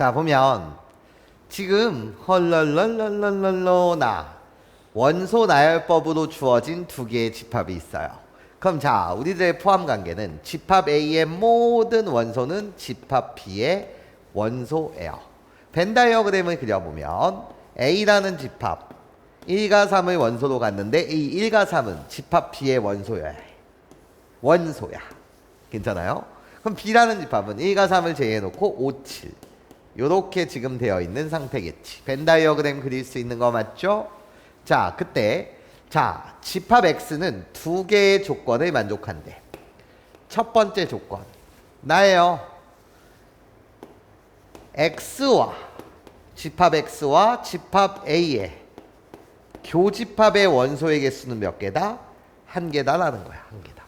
자, 보면 지금 헐랄랄랄랄랄로나 원소 나열법으로 주어진 두 개의 집합이 있어요. 그럼 자, 우리들의 포함 관계는 집합 A의 모든 원소는 집합 B의 원소예요. 벤 다이어그램을 그려보면 A라는 집합 1과 3을 원소로 갔는데 이 1과 3은 집합 B의 원소야. 괜찮아요? 그럼 B라는 집합은 1과 3을 제외해놓고 5, 7 요렇게 지금 되어 있는 상태겠지. 벤 다이어그램 그릴 수 있는 거 맞죠? 자, 그때 자, 집합 X는 두 개의 조건을 만족한대. 첫 번째 조건 나예요. X와 집합 X와 집합 A의 교집합의 원소의 개수는 몇 개다? 한 개다라는 거야. 한 개다.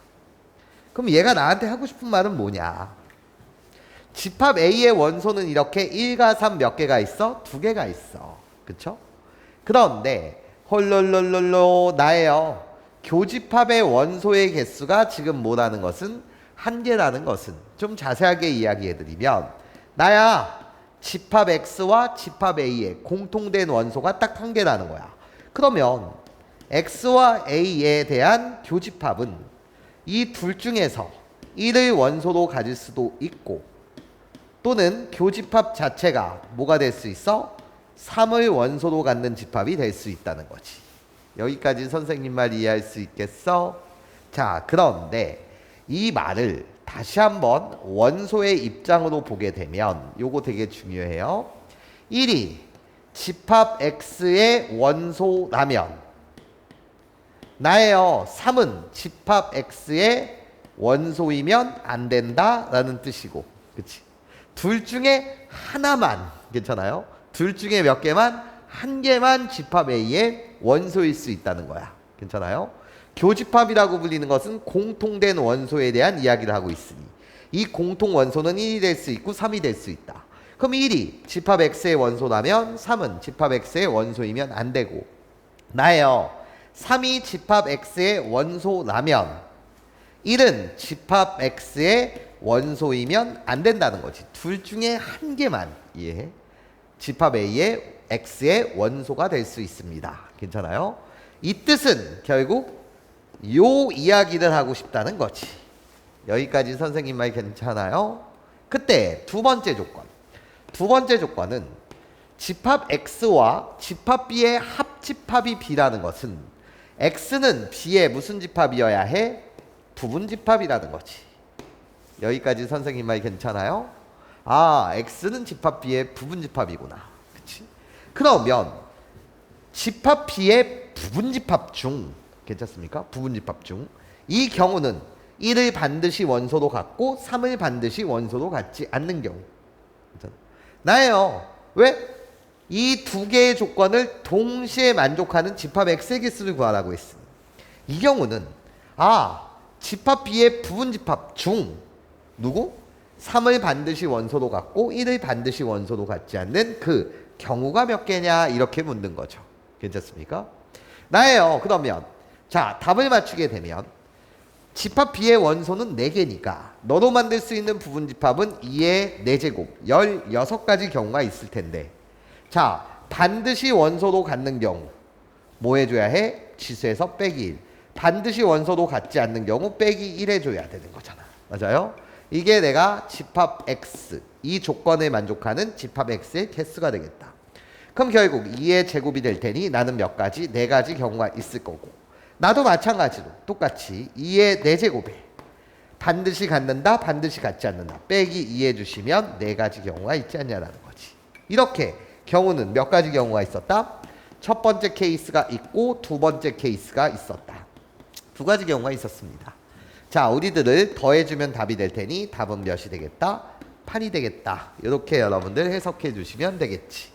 그럼 얘가 나한테 하고 싶은 말은 뭐냐? 집합 A의 원소는 이렇게 1과 3 몇 개가 있어? 두 개가 있어. 그쵸? 그런데 홀롤롤롤로 나예요. 교집합의 원소의 개수가 지금 뭐라는 것은? 한 개라는 것은 좀 자세하게 이야기해드리면 나야 집합 X와 집합 A의 공통된 원소가 딱 한 개라는 거야. 그러면 X와 A에 대한 교집합은 이 둘 중에서 1을 원소로 가질 수도 있고 또는 교집합 자체가 뭐가 될 수 있어? 3을 원소로 갖는 집합이 될 수 있다는 거지. 여기까지 선생님 말 이해할 수 있겠어? 자, 그런데 이 말을 다시 한번 원소의 입장으로 보게 되면 요거 되게 중요해요. 1이 집합 X의 원소라면 나예요. 3은 집합 X의 원소이면 안 된다라는 뜻이고, 그치? 둘 중에 하나만, 괜찮아요? 둘 중에 몇 개만, 한 개만 집합 A의 원소일 수 있다는 거야. 괜찮아요? 교집합이라고 불리는 것은 공통된 원소에 대한 이야기를 하고 있으니 이 공통 원소는 1이 될 수 있고 3이 될 수 있다. 그럼 1이 집합 X의 원소라면 3은 집합 X의 원소이면 안 되고 나예요. 3이 집합 X의 원소라면 1은 집합 X의 원소이면 안 된다는 거지. 둘 중에 한 개만 이해해. 집합 A의 X의 원소가 될 수 있습니다. 괜찮아요? 이 뜻은 결국 요 이야기를 하고 싶다는 거지. 여기까지 선생님 말 괜찮아요? 그때 두 번째 조건. 두 번째 조건은 집합 X와 집합 B의 합집합이 B라는 것은 X는 B의 무슨 집합이어야 해? 부분집합이라는 거지. 여기까지 선생님 말 괜찮아요? 아, X는 집합 B의 부분집합이구나. 그치? 그러면 집합 B의 부분집합 중 괜찮습니까? 부분집합 중 이 경우는 1을 반드시 원소로 갖고 3을 반드시 원소로 갖지 않는 경우 나예요. 왜? 이 두 개의 조건을 동시에 만족하는 집합 X의 개수를 구하라고 했으니 이 경우는 집합 B의 부분집합 중 누구? 3을 반드시 원소로 갖고 1을 반드시 원소로 갖지 않는 그 경우가 몇 개냐 이렇게 묻는 거죠. 괜찮습니까? 나예요. 그러면 자, 답을 맞추게 되면 집합 B의 원소는 4개니까 너로 만들 수 있는 부분집합은 2의 4제곱 16가지 경우가 있을 텐데 자, 반드시 원소로 갖는 경우 뭐 해줘야 해? 치수에서 빼기 1. 반드시 원소로 갖지 않는 경우 빼기 1 해줘야 되는 거잖아. 맞아요? 이게 내가 집합 X 이 조건에 만족하는 집합 X의 개수가 되겠다. 그럼 결국 2의 제곱이 될 테니 나는 몇 가지? 4가지 경우가 있을 거고 나도 마찬가지로 똑같이 2의 4제곱에 반드시 갖는다 반드시 갖지 않는다 빼기 2 해주시면 4가지 경우가 있지 않냐라는 거지. 이렇게 경우는 몇 가지 경우가 있었다? 첫 번째 케이스가 있고 두 번째 케이스가 있었다. 두 가지 경우가 있었습니다. 자, 우리들을 더해주면 답이 될 테니 답은 몇이 되겠다? 8이 되겠다. 이렇게 여러분들 해석해 주시면 되겠지.